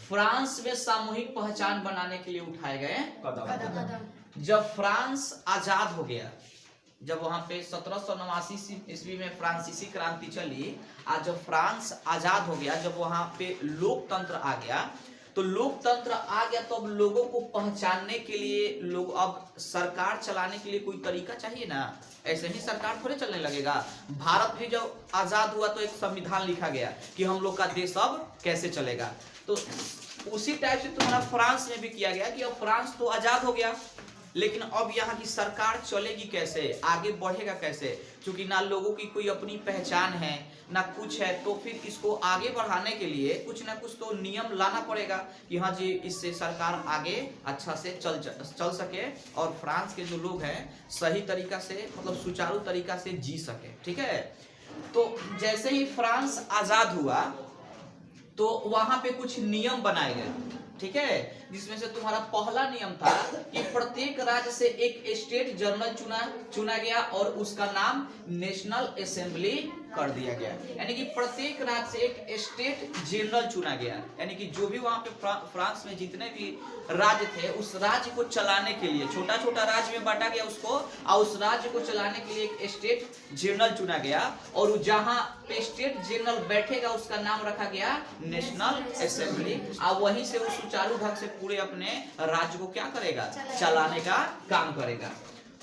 France में सामूहिक पहचान बनाने के लिए उठाए गए कदम। जब फ्रांस आजाद हो गया, जब वहां पे 1789 ईस्वी में फ्रांसीसी क्रांति चली, आज जब फ्रांस आजाद हो गया, जब वहां पे लोकतंत्र आ गया, तो लोकतंत्र आ गया तो अब लोगों को पहचानने के लिए लोग अब सरकार चलाने के लिए कोई तरीका चाहिए ना। ऐसे ही सरकार थोड़े चलने लगेगा। भारत भी जब आजाद हुआ तो एक संविधान लिखा गया कि हम लोग का देश अब कैसे चलेगा। तो उसी टाइप से तुम्हारा फ्रांस में भी किया गया कि अब फ्रांस तो आजाद हो गया, लेकिन अब यहाँ की सरकार चलेगी कैसे, आगे बढ़ेगा कैसे, क्योंकि ना लोगों की कोई अपनी पहचान है ना कुछ है। तो फिर इसको आगे बढ़ाने के लिए कुछ ना कुछ तो नियम लाना पड़ेगा कि हाँ जी, इससे सरकार आगे अच्छा से चल सके और फ्रांस के जो लोग हैं सही तरीका से, मतलब सुचारू तरीका से जी सके। ठीक है, तो जैसे ही फ्रांस आजाद हुआ तो वहां पे कुछ नियम बनाए गए, ठीक है, जिसमें से तुम्हारा पहला नियम था कि प्रत्येक राज्य से एक स्टेट जनरल चुना गया और उसका नाम नेशनल असेंबली कर दिया गया। यानी कि प्रत्येक राज्य से एक स्टेट जनरल चुना गया, यानी कि जो भी वहां पे फ्रांस में जितने भी राज्य थे उस राज्य को चलाने के लिए, छोटा छोटा राज्य में बांटा गया उसको, और उस राज्य को चलाने के लिए एक स्टेट जनरल चुना गया और जहां पे स्टेट जनरल बैठेगा उसका नाम रखा गया नेशनल असेंबली। और वहीं से वो सुचारू ढंग से पूरे अपने राज्य को क्या करेगा, चलाने का काम करेगा।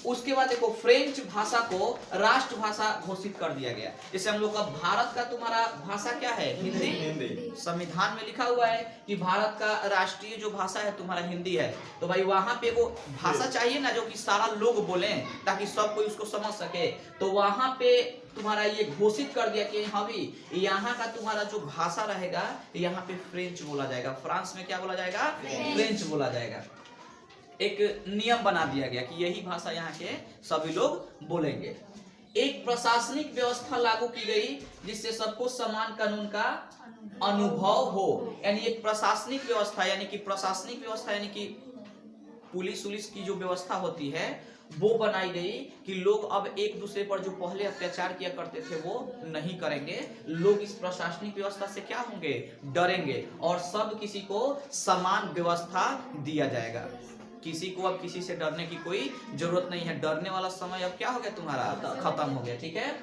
उसके बाद देखो फ्रेंच भाषा को राष्ट्रभाषा घोषित कर दिया गया। जैसे हम लोग का भारत का तुम्हारा भाषा क्या है, हिंदी। संविधान में लिखा हुआ है कि भारत का राष्ट्रीय जो भाषा है तुम्हारा हिंदी है। तो भाई वहां पे वो भाषा चाहिए ना जो कि सारा लोग बोले ताकि सब कोई उसको समझ सके। तो वहां पे तुम्हारा ये घोषित कर दिया कि हाँ भी यहाँ का तुम्हारा जो भाषा रहेगा यहाँ पे फ्रेंच बोला जाएगा। फ्रांस में क्या बोला जाएगा, फ्रेंच बोला जाएगा। एक नियम बना दिया गया कि यही भाषा यहाँ के सभी लोग बोलेंगे। एक प्रशासनिक व्यवस्था लागू की गई जिससे सबको समान कानून का अनुभव हो। यानी एक प्रशासनिक व्यवस्था, यानी कि प्रशासनिक व्यवस्था यानी कि पुलिस की जो व्यवस्था होती है वो बनाई गई कि लोग अब एक दूसरे पर जो पहले अत्याचार किया करते थे वो नहीं करेंगे। लोग इस प्रशासनिक व्यवस्था से क्या होंगे, डरेंगे और सब किसी को समान व्यवस्था दिया जाएगा। किसी को अब किसी से डरने की कोई जरूरत नहीं है। डरने वाला समय अब क्या हो गया, तुम्हारा खत्म हो गया। ठीक है,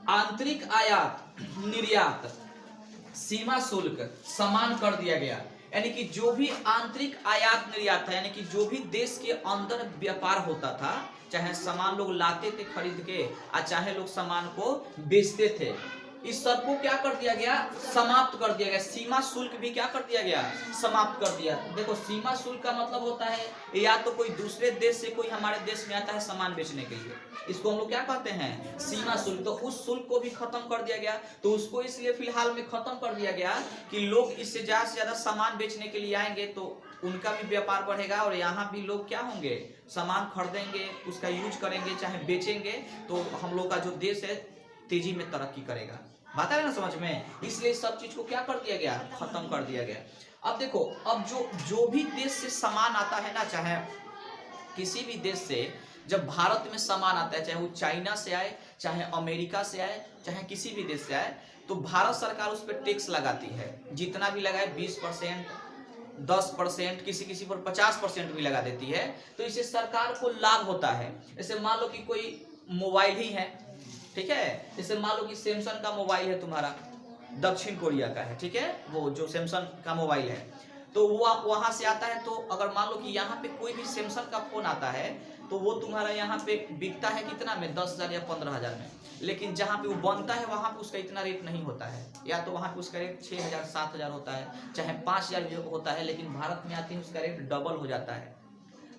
आंतरिक आयात निर्यात सीमा शुल्क समान कर दिया गया। यानी कि जो भी आंतरिक आयात निर्यात था, यानी कि जो भी देश के अंदर व्यापार होता था, चाहे सामान लोग लाते थे खरीद के और चाहे लोग सामान को बेचते थे, इस सब को क्या कर दिया गया, समाप्त कर दिया गया। सीमा शुल्क भी क्या कर दिया गया, समाप्त कर दिया। देखो सीमा शुल्क का मतलब होता है या तो कोई दूसरे देश से कोई हमारे देश में आता है सामान बेचने के लिए, इसको हम लोग क्या कहते हैं, सीमा शुल्क। तो उस शुल्क को भी खत्म कर दिया गया। तो उसको इसलिए फिलहाल में खत्म कर दिया गया कि लोग इससे ज्यादा से ज्यादा सामान बेचने के लिए आएंगे तो उनका भी व्यापार बढ़ेगा और यहाँ भी लोग क्या होंगे, सामान खरीदेंगे, उसका यूज करेंगे, चाहे बेचेंगे, तो हम लोग का जो देश है तेजी में तरक्की करेगा। बात है ना समझ में, इसलिए सब चीज को क्या कर दिया गया, खत्म कर दिया गया। अब देखो, अब जो भी देश से सामान आता है ना, चाहे किसी भी देश से जब भारत में सामान आता है, चाहे वो चाइना से आए, चाहे अमेरिका से आए, चाहे किसी भी देश से आए, तो भारत सरकार उस पर टैक्स लगाती है। जितना भी लगाए 20%, 10%, किसी पर 50% भी लगा देती है। तो इससे सरकार को लाभ होता है। जैसे मान लो कि कोई मोबाइल ही है, ठीक है, जैसे मान लो कि सैमसंग का मोबाइल है तुम्हारा, दक्षिण कोरिया का है, ठीक है, वो जो सैमसंग का मोबाइल है, तो वो वहां से आता है। तो अगर मान लो कि यहाँ पे कोई भी सैमसंग का फोन आता है तो वो तुम्हारा यहाँ पे बिकता है कितना में, 10,000 या 15,000 में। लेकिन जहाँ पे वो बनता है वहां पे उसका इतना रेट नहीं होता है, या तो वहां पे उसका रेट 6,000 7,000 होता है, चाहे 5,000 भी होता है। लेकिन भारत में आते ही उसका रेट डबल हो जाता है,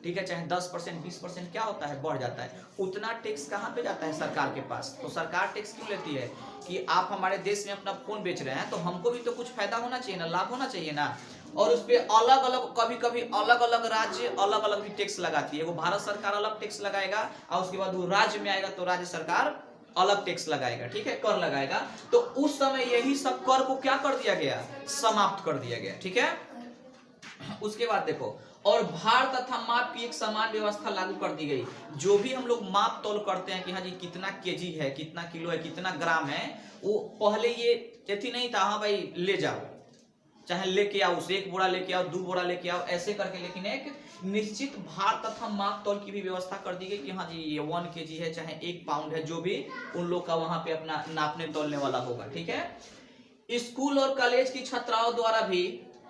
ठीक है, चाहे 10% 20% क्या होता है, बढ़ जाता है। उतना टैक्स कहाँ पे जाता है, सरकार के पास। तो सरकार टैक्स क्यों लेती है कि आप हमारे देश में अपना फोन बेच रहे हैं तो हमको भी तो कुछ फायदा होना चाहिए ना, लाभ होना चाहिए ना। और उस पर अलग अलग, कभी कभी अलग अलग राज्य अलग अलग भी टैक्स लगाती है। वो भारत सरकार अलग टैक्स लगाएगा और उसके बाद वो राज्य में आएगा तो राज्य सरकार अलग टैक्स लगाएगा, ठीक है, कर लगाएगा। तो उस समय यही सब कर को क्या कर दिया गया, समाप्त कर दिया गया, ठीक है। उसके बाद देखो, और भार तथा माप की एक समान व्यवस्था लागू कर दी गई। जो भी हम लोग माप तोल करते हैं कि हाँ जी कितना केजी है, कितना किलो है, कितना ग्राम है, वो पहले ये नहीं था हाँ भाई ले जाओ, चाहे लेके आओ, उसे 1 बोरा लेके आओ, 2 बोरा लेके आओ, ऐसे करके, लेकिन एक निश्चित भार तथा माप तौल की भी व्यवस्था कर दी गई कि हाँ जी ये 1 kg है, चाहे 1 पाउंड है, जो भी उन लोग का वहां पे अपना नापने तोलने वाला होगा। ठीक है। स्कूल और कॉलेज की छात्राओं द्वारा भी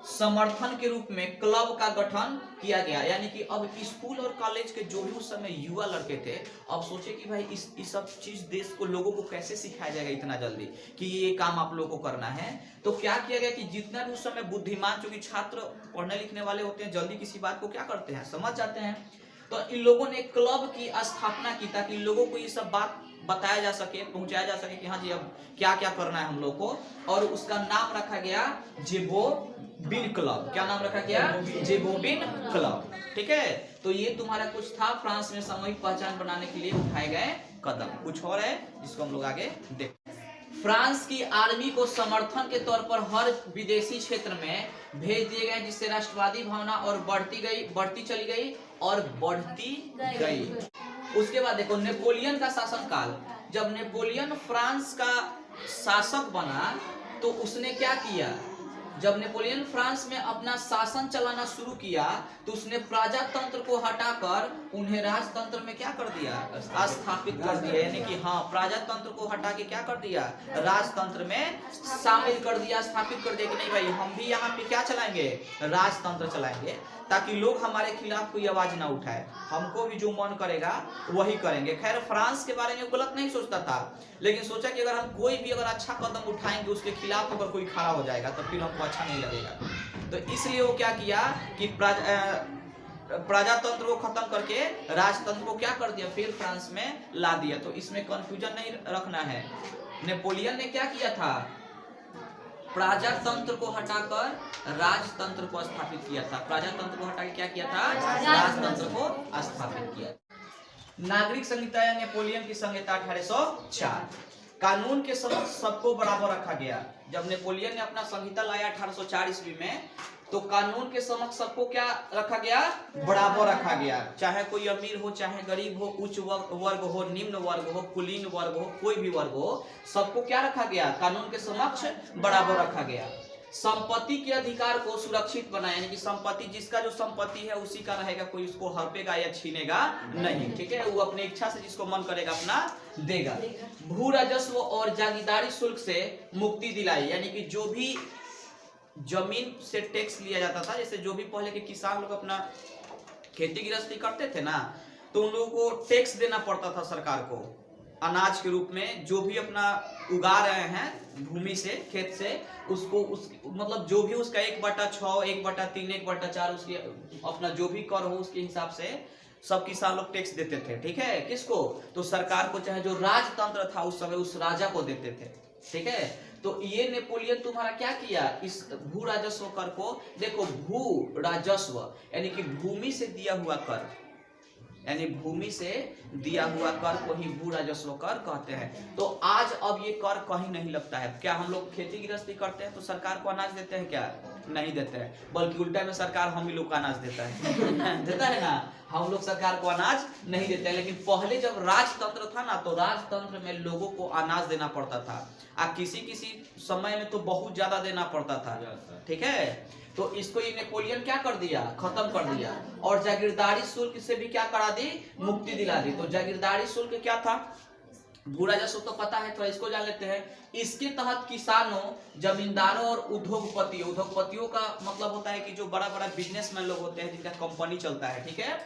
समर्थन के रूप में क्लब का गठन किया गया, यानी कि अब स्कूल और कॉलेज के जो भी उस समय युवा लड़के थे, अब सोचे कि भाई इस सब चीज देश को, लोगों को कैसे सिखाया जाएगा इतना जल्दी कि ये काम आप लोगों को करना है। तो क्या किया गया कि जितना भी उस समय बुद्धिमान, चूंकि छात्र पढ़ने लिखने वाले होते हैं, जल्दी किसी बात को क्या करते हैं, समझ जाते हैं, तो इन लोगों ने क्लब की स्थापना की ताकि लोगों को ये सब बात बताया जा सके, पहुंचाया जा सके कि हाँ जी अब क्या क्या करना है हम लोग को। और उसका नाम रखा गया जेबोबिन क्लब। क्या नाम रखा गया? जेबोबिन क्लब। ठीक है। तो ये तुम्हारा कुछ था फ्रांस में सामूहिक पहचान बनाने के लिए उठाए गए कदम। कुछ और है जिसको हम लोग आगे देखें। फ्रांस की आर्मी को समर्थन के तौर पर हर विदेशी क्षेत्र में भेज दिए गए, जिससे राष्ट्रवादी भावना और बढ़ती चली गई और बढ़ती गई। उसके बाद देखो नेपोलियन का शासनकाल। जब नेपोलियन फ्रांस का शासक बना तो उसने क्या किया? जब नेपोलियन फ्रांस में अपना शासन चलाना शुरू किया तो उसने प्रजातंत्र को हटाकर उन्हें राजतंत्र में क्या कर दिया? स्थापित कर दिया। यानी कि हाँ, प्रजातंत्र को हटा के क्या कर दिया? राजतंत्र में शामिल कर दिया, स्थापित कर दिया कि नहीं भाई हम भी यहाँ पे क्या चलाएंगे? राजतंत्र चलाएंगे, ताकि लोग हमारे खिलाफ कोई आवाज ना उठाए, हमको भी जो मन करेगा वही करेंगे। खैर फ्रांस के बारे में गलत नहीं सोचता था, लेकिन सोचा कि अगर हम कोई भी अगर अच्छा कदम उठाएंगे उसके खिलाफ अगर कोई खड़ा हो जाएगा तो फिर हमको अच्छा नहीं लगेगा। तो इसलिए वो क्या किया कि प्रजातंत्र को खत्म करके राजतंत्र को क्या कर दिया? फिर फ्रांस में ला दिया। तो इसमें कंफ्यूजन नहीं रखना है। नेपोलियन ने क्या किया था? प्रजातंत्र को हटाकर राजतंत्र को स्थापित किया था। प्रजातंत्र को हटा के क्या किया था? राजतंत्र को स्थापित किया। नागरिक संहिता या नेपोलियन की संहिता 1804। कानून के समक्ष सबको बराबर रखा गया। जब नेपोलियन ने अपना संहिता लाया 1804 ईस्वी में, तो कानून के समक्ष सबको क्या रखा गया? बराबर रखा गया। चाहे कोई अमीर हो, चाहे गरीब हो, उच्च वर्ग हो, निम्न वर्ग हो, कुलीन वर्ग हो, कोई भी वर्ग हो, सबको क्या रखा गया? कानून के समक्ष बराबर रखा गया। संपत्ति के अधिकार को सुरक्षित बनाया, यानी कि संपत्ति, जिसका जो संपत्ति है उसी का रहेगा, कोई उसको हड़पेगा या छीनेगा नहीं। ठीक है। वो अपनी इच्छा से जिसको मन करेगा अपना देगा। भू राजस्व और जागीरदारी शुल्क से मुक्ति दिलाई, यानी कि जो भी जमीन से टैक्स लिया जाता था, जैसे जो भी पहले के किसान लोग अपना खेती गृहस्थी करते थे ना, तो उन लोगों को टैक्स देना पड़ता था सरकार को अनाज के रूप में। जो भी अपना उगा रहे हैं भूमि से, खेत से, उसको मतलब जो भी उसका 1/6, 1/3, 1/4 उसकी अपना जो भी कर हो उसके हिसाब से सब किसान लोग टैक्स देते थे। ठीक है। किसको? तो सरकार को, चाहे जो राजतंत्र था उस समय उस राजा को देते थे। ठीक है। तो ये नेपोलियन तुम्हारा क्या किया? इस भू राजस्व कर को, देखो भू राजस्व यानी कि भूमि से दिया हुआ कर, यानी भूमि से दिया हुआ कर को ही भू राजस्व कर कहते हैं। तो आज अब ये कर कहीं नहीं लगता है। क्या हम लोग खेती गृहस्थी करते हैं तो सरकार को अनाज देते हैं? क्या नहीं देते हैं, बल्कि उल्टा में सरकार हम ही लोग को अनाज देता है देता है ना। हम लोग सरकार को अनाज नहीं देते हैं। लेकिन पहले जब राजतंत्र था ना, तो राजतंत्र में लोगों को अनाज देना पड़ता था। किसी समय में तो बहुत ज्यादा देना पड़ता था। ठीक है। तो इसको ये नेपोलियन क्या कर दिया? खत्म कर दिया। और जागीरदारी शुल्क से भी क्या करा दी? मुक्ति दिला दी। तो जागीरदारी शुल्क क्या था? भू राजस्व तो पता है, तो इसको जान लेते हैं। इसके तहत किसानों, जमींदारों और उद्योगपतियों का मतलब होता है कि जो बड़ा बड़ा बिजनेसमैन लोग होते हैं जिनका कंपनी चलता है। ठीक है।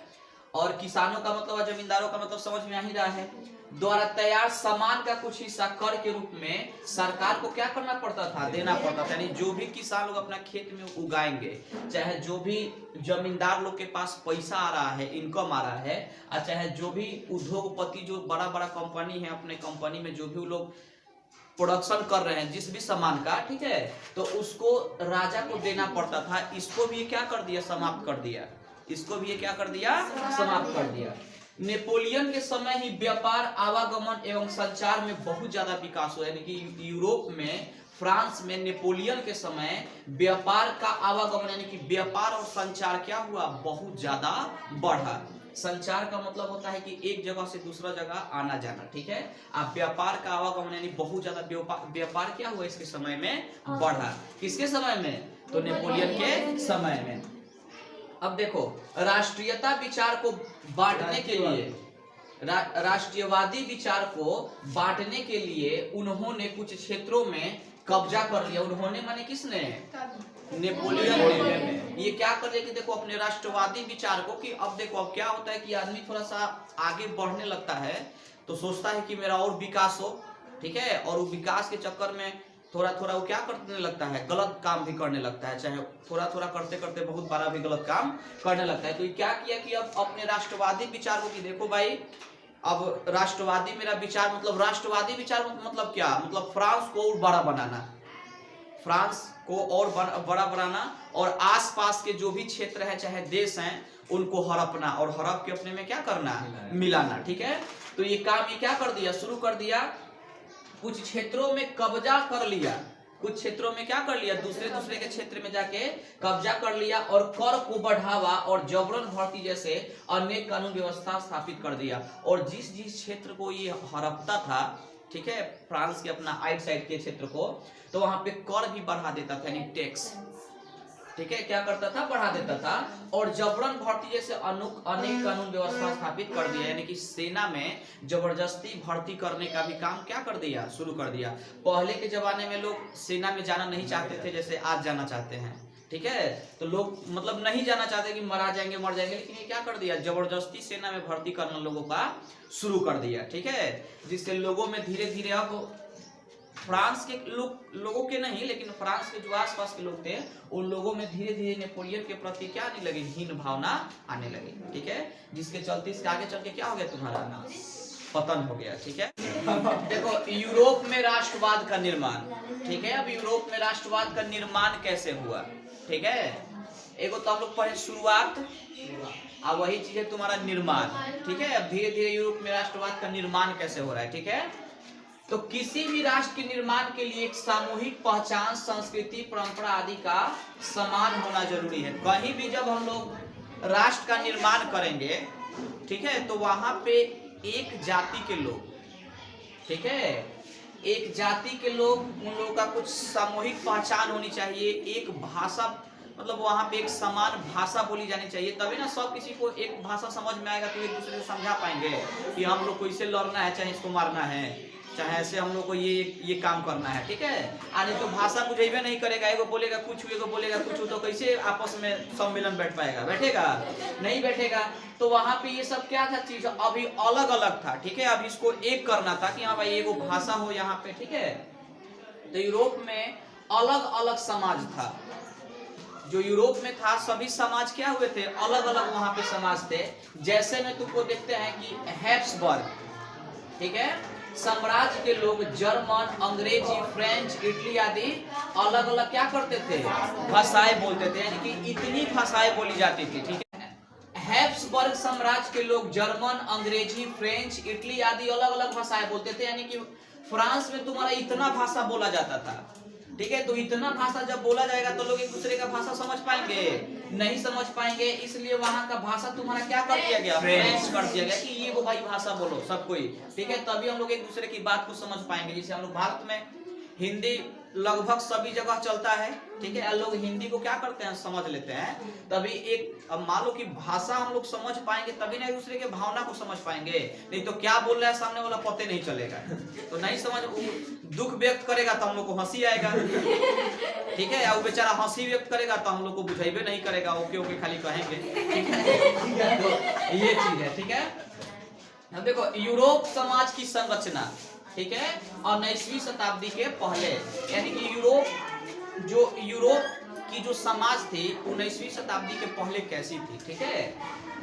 और किसानों का मतलब और जमींदारों का मतलब समझ में आ ही रहा है, द्वारा तैयार सामान का कुछ हिस्सा कर के रूप में सरकार को क्या करना पड़ता था? देना पड़ता था। यानी जो भी किसान लोग अपना खेत में उगाएंगे, चाहे जो भी जमींदार लोग के पास पैसा आ रहा है, इनकम आ रहा है, और चाहे जो भी उद्योगपति जो बड़ा बड़ा कंपनी है, अपने कंपनी में जो भी लोग प्रोडक्शन कर रहे हैं जिस भी सामान का, ठीक है, तो उसको राजा को देना पड़ता था। इसको भी क्या कर दिया? समाप्त कर दिया। इसको भी ये क्या कर दिया? समाप्त कर दिया। नेपोलियन के समय ही व्यापार, आवागमन एवं संचार में बहुत ज्यादा विकास हुआ। यानी कि यूरोप में, फ्रांस में नेपोलियन के समय व्यापार का आवागमन यानी कि व्यापार और संचार क्या हुआ? बहुत ज्यादा बढ़ा। संचार का मतलब होता है कि एक जगह से दूसरा जगह आना जाना, ठीक है। अब व्यापार का आवागमन यानी बहुत ज्यादा व्यापार क्या हुआ इसके समय में बढ़ा। किसके समय में? तो नेपोलियन के समय में। अब देखो, राष्ट्रीयता विचार को बांटने के लिए, राष्ट्रीयवादी विचार को बांटने के लिए उन्होंने कुछ क्षेत्रों में कब्जा कर लिया। उन्होंने माने किसने? नेपोलियन ने। ये क्या कर दिया कि देखो अपने राष्ट्रवादी विचार को, कि अब देखो अब क्या होता है कि आदमी थोड़ा सा आगे बढ़ने लगता है तो सोचता है कि मेरा और विकास हो, ठीक है, और वो विकास के चक्कर में थोड़ा थोड़ा वो क्या करने लगता है, गलत काम भी करने लगता है, चाहे थोड़ा थोड़ा करते करते बहुत बड़ा भी गलत काम करने लगता है। तो ये क्या किया कि अब अपने राष्ट्रवादी विचार को, कि देखो भाई अब राष्ट्रवादी मेरा विचार, मतलब राष्ट्रवादी विचार मतलब क्या, मतलब फ्रांस को और बड़ा बनाना, फ्रांस को और बड़ा बनाना, और आसपास के जो भी क्षेत्र है चाहे देश हैं उनको हड़पना, और हड़प के अपने में क्या करना, मिलाना, ठीक है। तो ये काम ये क्या कर दिया, शुरू कर दिया, कुछ क्षेत्रों में कब्जा कर लिया, कुछ क्षेत्रों में क्या कर लिया, दूसरे के क्षेत्र में जाके कब्जा कर लिया, और कर को बढ़ावा और जबरन भर्ती जैसे अनेक कानून व्यवस्था स्थापित कर दिया। और जिस जिस क्षेत्र को ये हड़पता था, ठीक है, फ्रांस के अपना आइट साइड के क्षेत्र को, तो वहां पे कर भी बढ़ा देता था, यानी टैक्स, ठीक है, क्या करता था, बढ़ा देता था, और जबरन भर्ती जैसे अनेक कानून व्यवस्था स्थापित कर दिया, यानी कि सेना में जबरदस्ती भर्ती करने का भी काम क्या कर दिया, शुरू कर दिया। पहले के जमाने में लोग सेना में जाना नहीं चाहते थे, जैसे आज जाना चाहते हैं, ठीक है, तो लोग मतलब नहीं जाना चाहते कि मरा जाएंगे मर जाएंगे, लेकिन ये क्या कर दिया, जबरदस्ती सेना में भर्ती करना लोगों का शुरू कर दिया, ठीक है, जिससे लोगों में धीरे धीरे अब फ्रांस के लोगों के नहीं, लेकिन फ्रांस के जो आसपास के लोग थे उन लोगों में धीरे धीरे नेपोलियन के प्रति क्या आने लगे, हीन भावना आने लगी, ठीक है, जिसके चलते इसके आगे चल के क्या हो गया, तुम्हारा पतन हो गया, ठीक है। देखो यूरोप में राष्ट्रवाद का निर्माण, ठीक है, अब यूरोप में राष्ट्रवाद का निर्माण कैसे हुआ, ठीक है, एगो तो हम लोग पढ़े शुरुआत, अब वही चीज है तुम्हारा निर्माण, ठीक है। अब धीरे धीरे यूरोप में राष्ट्रवाद का निर्माण कैसे हो रहा है, ठीक है। तो किसी भी राष्ट्र के निर्माण के लिए एक सामूहिक पहचान, संस्कृति, परंपरा आदि का समान होना जरूरी है। कहीं भी जब हम लोग राष्ट्र का निर्माण करेंगे, ठीक है, तो वहां पे एक जाति के लोग, ठीक है, एक जाति के लोग, उन लोगों का कुछ सामूहिक पहचान होनी चाहिए, एक भाषा, मतलब वहां पे एक समान भाषा बोली जानी चाहिए, तभी ना सब किसी को एक भाषा समझ में आएगा, तो एक दूसरे को समझा पाएंगे कि हम लोग को इसे लड़ना है, चाहे इसको मारना है, चाहे ऐसे हम लोग को ये काम करना है, ठीक है। आज तो भाषा बुझेबे नहीं करेगा, एगो बोलेगा कुछ, एगो बोलेगा कुछ, तो कैसे आपस में सम्मेलन बैठ पाएगा, बैठेगा नहीं बैठेगा। तो वहां पे ये सब क्या था, चीज अभी अलग अलग था, ठीक है, अब इसको एक करना था कि हाँ भाई एगो भाषा हो यहाँ पे, ठीक है। तो यूरोप में अलग अलग समाज था, जो यूरोप में था सभी समाज क्या हुए थे, अलग अलग वहां पे समाज थे। जैसे में तुमको देखते हैं कि हैब्सबर्ग, ठीक है, साम्राज्य के लोग जर्मन, अंग्रेजी, फ्रेंच, इटली आदि अलग अलग क्या करते थे, भाषाएं बोलते थे, यानी कि इतनी भाषाएं बोली जाती थी, ठीक है। हैब्सबर्ग साम्राज्य के लोग जर्मन, अंग्रेजी, फ्रेंच, इटली आदि अलग अलग भाषाएं बोलते थे, यानी कि फ्रांस में तुम्हारा इतना भाषा बोला जाता था, ठीक है। तो इतना भाषा जब बोला जाएगा तो लोग एक दूसरे का भाषा समझ पाएंगे, नहीं समझ पाएंगे, इसलिए वहां का भाषा तुम्हारा क्या कर दिया गया, फ्रेंच कर दिया गया, कि ये वो भाई भाषा बोलो सब कोई, ठीक है, तभी हम लोग एक दूसरे की बात को समझ पाएंगे। जैसे हम लोग भारत में हिंदी लगभग सभी जगह चलता है, ठीक है, लोग हिंदी को क्या करते हैं, समझ लेते हैं, तभी एक मान लो कि भाषा हम लोग समझ पाएंगे, तभी ना एक दूसरे के भावना को समझ पाएंगे, नहीं तो क्या बोल रहा है सामने वाला पते नहीं चलेगा, तो नहीं समझ, दुख व्यक्त करेगा तो हम लोग को हंसी आएगा, ठीक है, या वो बेचारा हंसी व्यक्त करेगा तो हम लोग को बुझाइबे नहीं करेगा, ओके ओके खाली कहेंगे, ठीक है, तो ये चीज है, ठीक है। अब देखो यूरोप समाज की संरचना, ठीक है, 19वीं शताब्दी के पहले, यानी कि यूरोप की जो समाज थी 19वीं शताब्दी के पहले कैसी थी, ठीक है।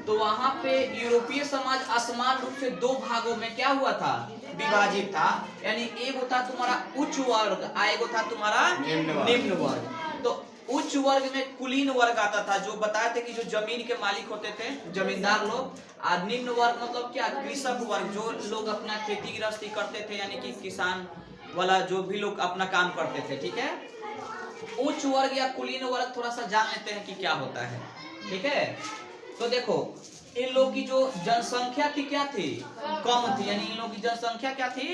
तो वहां पे यूरोपीय समाज असमान रूप से दो भागों में क्या हुआ था, विभाजित था, यानी एक था तुम्हारा उच्च वर्ग, एक था तुम्हारा निम्न वर्ग। तो उच्च वर्ग में कुलीन वर्ग आता था, जो बताए थे कि जो जमीन के मालिक होते थे, जमींदार लोग, और निम्न वर्ग मतलब क्या, कृषक वर्ग, जो लोग अपना खेती गृहस्थी करते थे, यानी कि किसान वाला जो भी लोग अपना काम करते थे, ठीक है। उच्च वर्ग या कुलीन वर्ग थोड़ा सा जान लेते हैं कि क्या होता है, ठीक है। तो देखो इन लोग की जो जनसंख्या थी क्या थी, कम थी, यानी इन लोग की जनसंख्या क्या थी,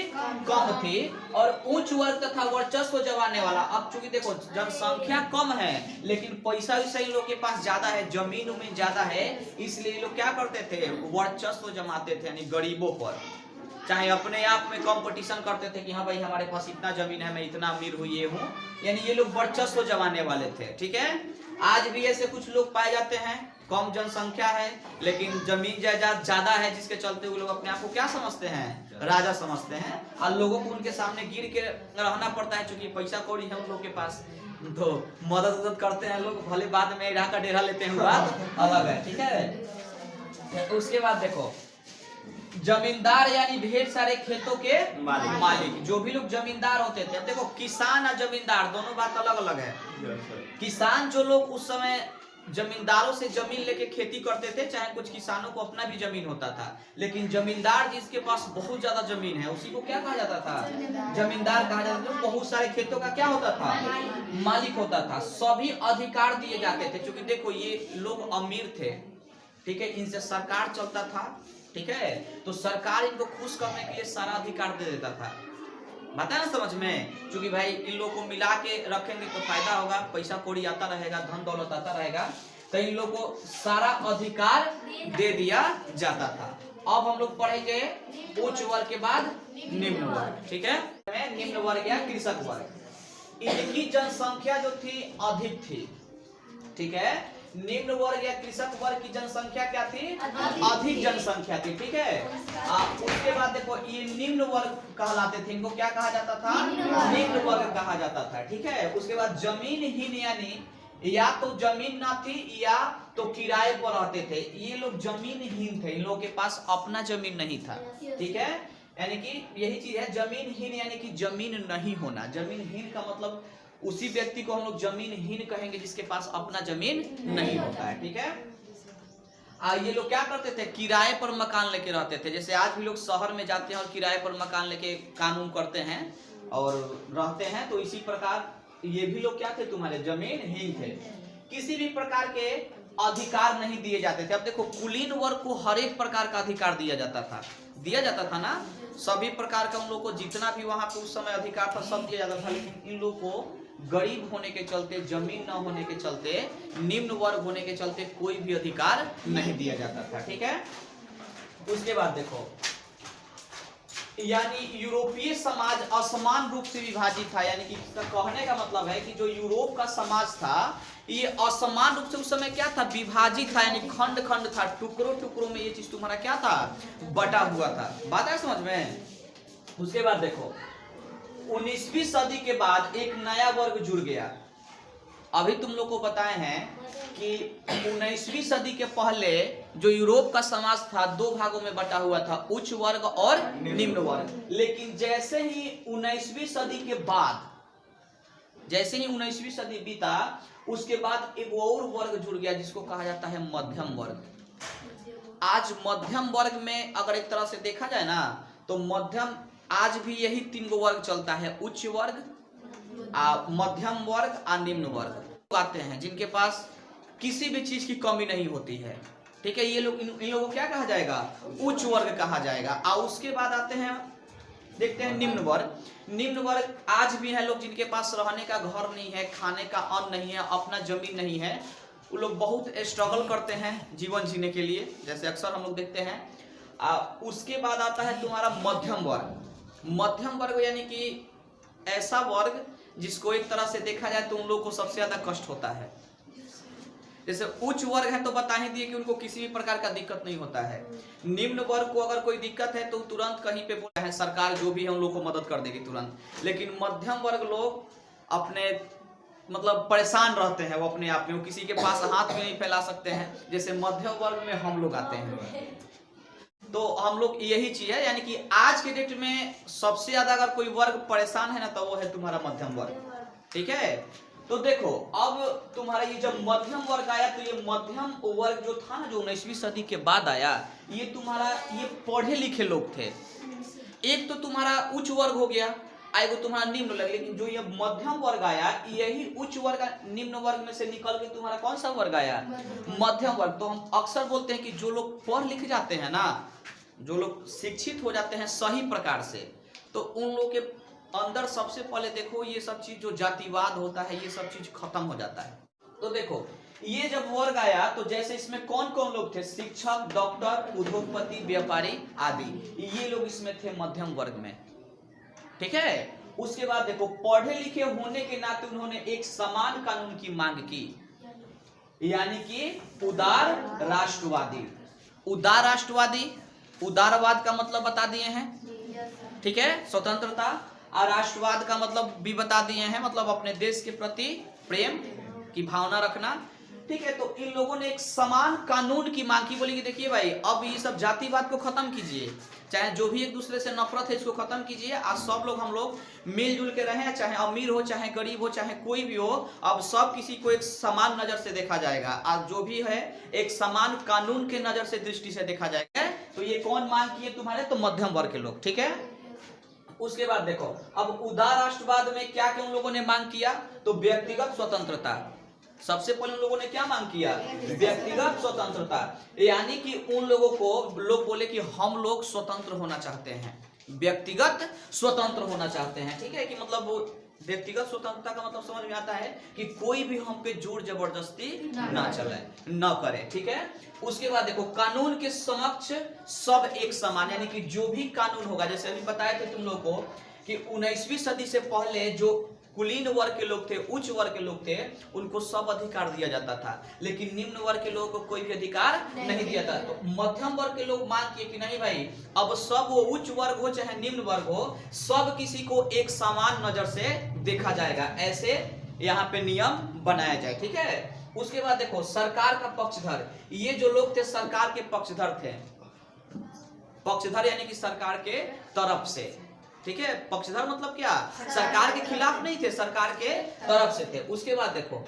कम थी, और उच्च वर्ग तथा वर्चस्व जमाने वाला। अब चूंकि देखो जनसंख्या कम है लेकिन पैसा वैसा इन लोग के पास ज्यादा है, जमीन उमीन ज्यादा है, इसलिए ये लोग क्या करते थे, वर्चस्व जमाते थे, यानी गरीबों पर। चाहे अपने आप में कंपटीशन करते थे कि हाँ भाई हमारे पास इतना जमीन है, मैं इतना अमीर हूँ, ये हूँ, यानी ये लोग वर्चस्व जमाने वाले थे। ठीक है, आज भी ऐसे कुछ लोग पाए जाते हैं, कम जनसंख्या है लेकिन जमीन जायदाद ज्यादा है, जिसके चलते वो लोग अपने आप को क्या समझते हैं, राजा समझते हैं, और लोगों को उनके सामने गिर के रहना पड़ता है, क्योंकि पैसा कौड़ी है उन लोग के पास, तो मदद करते हैं लोग, भले बाद में इलाका डेरा लेते हैं, बात अलग है। ठीक है, उसके बाद देखो जमींदार यानी ढेर सारे खेतों के मालिक, जो भी लोग जमींदार होते थे। अब देखो किसान और जमींदार दोनों बात अलग अलग है। किसान जो लोग उस समय जमींदारों से जमीन लेके खेती करते थे, चाहे कुछ किसानों को अपना भी जमीन होता था, लेकिन जमींदार जिसके पास बहुत ज्यादा जमीन है उसी को क्या कहा जाता था, जमींदार कहा जाता था। बहुत सारे खेतों का क्या होता था, मालिक होता था। सभी अधिकार दिए जाते थे, क्योंकि देखो ये लोग अमीर थे, ठीक है, इनसे सरकार चलता था, ठीक है, तो सरकार इनको खुश करने के लिए सारा अधिकार दे देता था। बात है ना समझ में, क्योंकि भाई इन लोगों को मिला के रखेंगे तो फायदा होगा, पैसा कौड़ी आता रहेगा, धन दौलत आता रहेगा, तो इन लोगों को सारा अधिकार दे दिया जाता था। अब हम लोग पढ़ेंगे उच्च वर्ग के बाद निम्न वर्ग। ठीक है, निम्न वर्ग या कृषक वर्ग, इनकी जनसंख्या जो थी अधिक थी। ठीक है, निम्न वर्ग या कृषक वर्ग की जनसंख्या क्या थी, अधिक जनसंख्या थी। ठीक है, उसके बाद देखो ये निम्न वर्ग कहलाते थे, इनको क्या कहा जाता था, निम्न वर्ग कहा जाता था। ठीक है, उसके बाद जमीनहीन, यानी या तो जमीन ना थी या तो किराए पर रहते थे, ये लोग जमीनहीन थे, इन लोगों के पास अपना जमीन नहीं था। ठीक है, यानी कि यही चीज है जमीनहीन, यानी कि जमीन नहीं होना। जमीनहीन का मतलब उसी व्यक्ति को हम लोग जमीनहीन कहेंगे जिसके पास अपना जमीन नहीं होता है। ठीक है, ये लोग क्या करते थे, किराए पर मकान लेके रहते थे। जैसे आज भी लोग शहर में जाते हैं और किराए पर मकान लेके कानून करते हैं और रहते हैं, तो इसी प्रकार ये भी लोग क्या थे, तुम्हारे जमीनहीन थे, किसी भी प्रकार के अधिकार नहीं दिए जाते थे। अब देखो कुलीन वर्ग को हर एक प्रकार का अधिकार दिया जाता था ना, सभी प्रकार का उन लोग को जितना भी वहां पे उस समय अधिकार था सब दिया जाता था, लेकिन इन लोग को गरीब होने के चलते, जमीन न होने के चलते, निम्न वर्ग होने के चलते कोई भी अधिकार नहीं दिया जाता था। ठीक है, उसके बाद देखो यानी यूरोपीय समाज असमान रूप से विभाजित था, यानी कि कहने का मतलब है कि जो यूरोप का समाज था ये असमान रूप से उस समय क्या था, विभाजित था, यानी खंड खंड था, टुकड़ों टुकड़ों में ये चीज तुम्हारा क्या था, बटा हुआ था। बात है समझ में। उसके बाद देखो 19वीं सदी के बाद एक नया वर्ग जुड़ गया। अभी तुम लोग को बताए हैं कि 19वीं सदी के पहले जो यूरोप का समाज था दो भागों में बटा हुआ था, उच्च वर्ग और निम्न वर्ग। लेकिन जैसे ही 19वीं सदी के बाद, जैसे ही 19वीं सदी बीता, उसके बाद एक और वर्ग जुड़ गया जिसको कहा जाता है मध्यम वर्ग। आज मध्यम वर्ग में अगर एक तरह से देखा जाए ना, तो मध्यम आज भी यही 3 गो वर्ग चलता है, उच्च वर्ग, मध्यम वर्ग और निम्न वर्ग आते हैं, जिनके पास किसी भी चीज की कमी नहीं होती है। ठीक है, ये लोग इन लोगों को क्या कहा जाएगा, उच्च वर्ग कहा जाएगा। और उसके बाद आते हैं, देखते हैं निम्न वर्ग। निम्न वर्ग आज भी है लोग जिनके पास रहने का घर नहीं है, खाने का अन्न नहीं है, अपना जमीन नहीं है, वो लोग बहुत स्ट्रगल करते हैं जीवन जीने के लिए, जैसे अक्सर हम लोग देखते हैं। उसके बाद आता है तुम्हारा मध्यम वर्ग। मध्यम वर्ग यानी कि ऐसा वर्ग जिसको एक तरह से देखा जाए तो उन लोगों को सबसे ज्यादा कष्ट होता है। जैसे उच्च वर्ग है तो बता ही दिए कि उनको किसी भी प्रकार का दिक्कत नहीं होता है। निम्न वर्ग को अगर कोई दिक्कत है तो तुरंत कहीं पे बोला है सरकार जो भी है उन लोग को मदद कर देगी तुरंत। लेकिन मध्यम वर्ग लोग अपने मतलब परेशान रहते हैं, वो अपने आप में, वो किसी के पास हाथ भी नहीं फैला सकते हैं। जैसे मध्यम वर्ग में हम लोग आते हैं, तो हम लोग यही चीज है, यानी कि आज के डेट में सबसे ज्यादा अगर कोई वर्ग परेशान है ना तो वो है तुम्हारा मध्यम वर्ग। ठीक है, तो देखो अब तुम्हारा ये जब मध्यम वर्ग आया तो ये मध्यम वर्ग जो था ना, जो 19वीं सदी के बाद आया, ये तुम्हारा ये पढ़े लिखे लोग थे। एक तो तुम्हारा उच्च वर्ग हो गया, आएगा तुम्हारा निम्न वर्ग, लेकिन जो ये मध्यम वर्ग आया यही उच्च वर्ग निम्न वर्ग में से निकल के तुम्हारा कौन सा वर्ग आया? मध्यम वर्ग। तो हम अक्सर बोलते हैं कि जो लोग पढ़ लिख जाते हैं ना, जो लोग शिक्षित हो जाते हैं सही प्रकार से, तो उन लोग के अंदर सबसे पहले देखो ये सब चीज जो जातिवाद होता है ये सब चीज खत्म हो जाता है। तो देखो ये जब वर्ग आया तो जैसे इसमें कौन कौन लोग थे? शिक्षक, डॉक्टर, उद्योगपति, व्यापारी आदि, ये लोग इसमें थे मध्यम वर्ग में, ठीक है। उसके बाद देखो पढ़े लिखे होने के नाते उन्होंने एक समान कानून की मांग की, यानी कि उदार राष्ट्रवादी। उदार राष्ट्रवादी, उदारवाद का मतलब बता दिए हैं, ठीक है, स्वतंत्रता, और राष्ट्रवाद का मतलब भी बता दिए हैं, मतलब अपने देश के प्रति प्रेम की भावना रखना, ठीक है। तो इन लोगों ने एक समान कानून की मांग की, बोली कि देखिए भाई अब ये सब जातिवाद को खत्म कीजिए, चाहे जो भी एक दूसरे से नफरत है इसको खत्म कीजिए, आज सब लोग हम लोग मिलजुल के रहें, चाहे अमीर हो चाहे गरीब हो चाहे कोई भी हो, अब सब किसी को एक समान नजर से देखा जाएगा, आज जो भी है एक समान कानून के नजर से दृष्टि से देखा जाएगा। तो ये कौन मांग किए तुम्हारे? तो मध्यम वर्ग के लोग, ठीक है। उसके बाद देखो अब उदार राष्ट्रवाद में क्या क्या उन लोगों ने मांग किया? तो व्यक्तिगत स्वतंत्रता, सबसे पहले उन लोगों ने क्या मांग किया? व्यक्तिगत स्वतंत्रता, यानी कि उन लोगों को लोग बोले कि हम लोग स्वतंत्र होना चाहते हैं, व्यक्तिगत स्वतंत्र होना चाहते हैं, ठीक है। कि मतलब वो व्यक्तिगत स्वतंत्रता का मतलब समझ में आता है कि कोई भी हम पे जोर जबरदस्ती ना चले, न करे, ठीक है। उसके बाद देखो कानून के समक्ष सब एक समान, यानी कि जो भी कानून होगा, जैसे अभी बताए थे तुम लोग को कि 19वीं सदी से पहले जो कुलीन वर्ग के लोग थे, उच्च वर्ग के लोग थे, उनको सब अधिकार दिया जाता था, लेकिन निम्न वर्ग के लोगों को कोई भी अधिकार नहीं दिया था। तो मध्यम वर्ग के लोग मांग किए कि नहीं भाई अब सब, वो उच्च वर्ग हो चाहे निम्न वर्ग हो, सब किसी को एक समान नजर से देखा जाएगा, ऐसे यहाँ पे नियम बनाया जाए, ठीक है। उसके बाद देखो सरकार का पक्षधर, ये जो लोग थे सरकार के पक्षधर थे, पक्षधर यानी कि सरकार के तरफ से, ठीक है। पक्षधर मतलब क्या? सरकार के खिलाफ नहीं थे, सरकार के तरफ से थे। उसके बाद देखो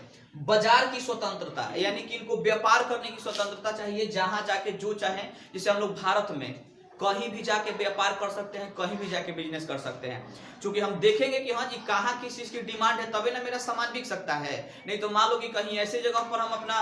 बाजार की स्वतंत्रता, यानी कि इनको व्यापार करने की स्वतंत्रता चाहिए, जहां जाके जो चाहे, जैसे हम लोग भारत में कहीं भी जाके व्यापार कर सकते हैं, कहीं भी जाके बिजनेस कर सकते हैं, क्योंकि हम देखेंगे कि हाँ जी कहाँ किस चीज की डिमांड है तभी ना मेरा सामान बिक सकता है। नहीं तो मान लो कि कहीं ऐसे जगह पर हम अपना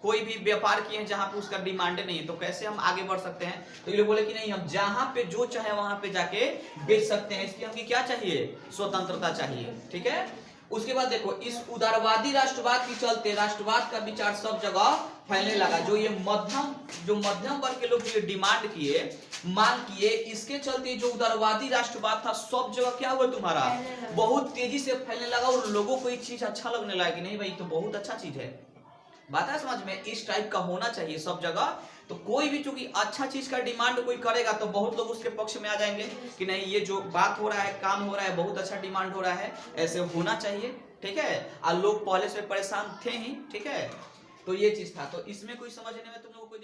कोई भी व्यापार किए हैं जहां पे उसका डिमांड नहीं है, तो कैसे हम आगे बढ़ सकते हैं? तो ये लोग बोले कि नहीं, हम जहां पे जो चाहे वहां पे जाके बेच सकते हैं, इसकी हमकी क्या चाहिए? स्वतंत्रता चाहिए, ठीक है। उसके बाद देखो इस उदारवादी राष्ट्रवाद के चलते राष्ट्रवाद का विचार सब जगह फैलने लगा। जो मध्यम वर्ग के लोग जो डिमांड किए, मांग किए, इसके चलते जो उदारवादी राष्ट्रवाद था सब जगह क्या हुआ तुम्हारा? बहुत तेजी से फैलने लगा, और लोगों को ये चीज अच्छा लगने लगा कि नहीं भाई तो बहुत अच्छा चीज है। बात है समझ में? इस टाइप का होना चाहिए सब जगह। तो कोई भी चूंकि अच्छा चीज का डिमांड कोई करेगा तो बहुत लोग उसके पक्ष में आ जाएंगे कि नहीं ये जो बात हो रहा है, काम हो रहा है, बहुत अच्छा डिमांड हो रहा है, ऐसे होना चाहिए, ठीक है। और लोग पहले से परेशान थे ही, ठीक है। तो ये चीज था, तो इसमें कोई समझने में तुम लोगों को